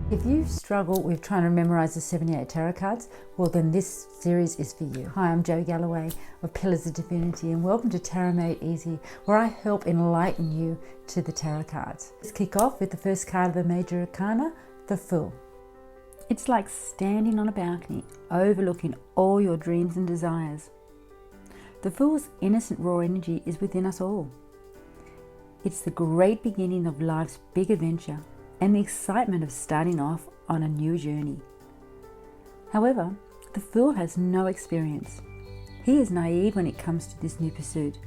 If you struggle with trying to memorize the 78 tarot cards, well then this series is for you. Hi, I'm Jo Galloway of Pillars of Divinity and welcome to Tarot Made Easy, where I help enlighten you to the tarot cards. Let's kick off with the first card of the Major Arcana, The Fool. It's like standing on a balcony, overlooking all your dreams and desires. The Fool's innocent raw energy is within us all. It's the great beginning of life's big adventure and the excitement of starting off on a new journey. However, the Fool has no experience. He is naive when it comes to this new pursuit,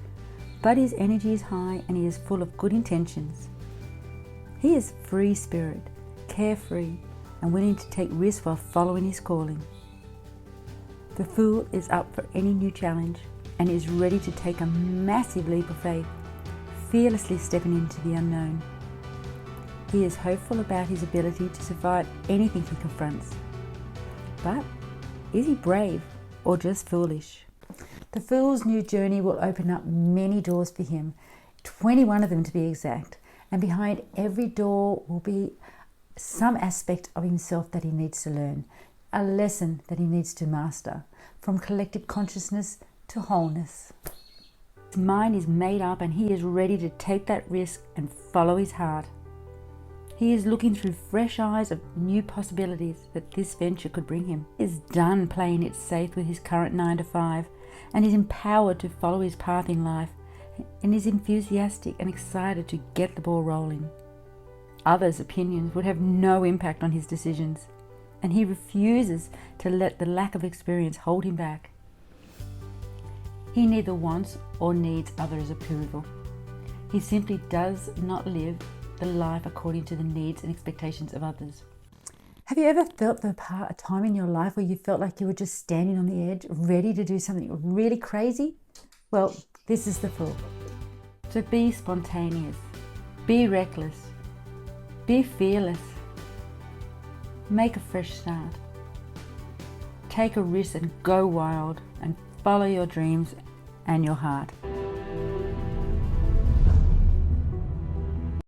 but his energy is high and he is full of good intentions. He is free spirit, carefree, and willing to take risks while following his calling. The Fool is up for any new challenge and is ready to take a massive leap of faith, fearlessly stepping into the unknown. He is hopeful about his ability to survive anything he confronts. But is he brave or just foolish? The Fool's new journey will open up many doors for him, 21 of them to be exact, and behind every door will be some aspect of himself that he needs to learn, a lesson that he needs to master, from collective consciousness to wholeness. His mind is made up and he is ready to take that risk and follow his heart. He is looking through fresh eyes of new possibilities that this venture could bring him. He is done playing it safe with his current 9-to-5 and is empowered to follow his path in life and is enthusiastic and excited to get the ball rolling. Others' opinions would have no impact on his decisions, and he refuses to let the lack of experience hold him back. He neither wants or needs others' approval. He simply does not live the life according to the needs and expectations of others. Have you ever felt a time in your life where you felt like you were just standing on the edge, ready to do something really crazy? Well, this is the Fool. So be spontaneous, be reckless, be fearless, make a fresh start, take a risk and go wild and follow your dreams and your heart.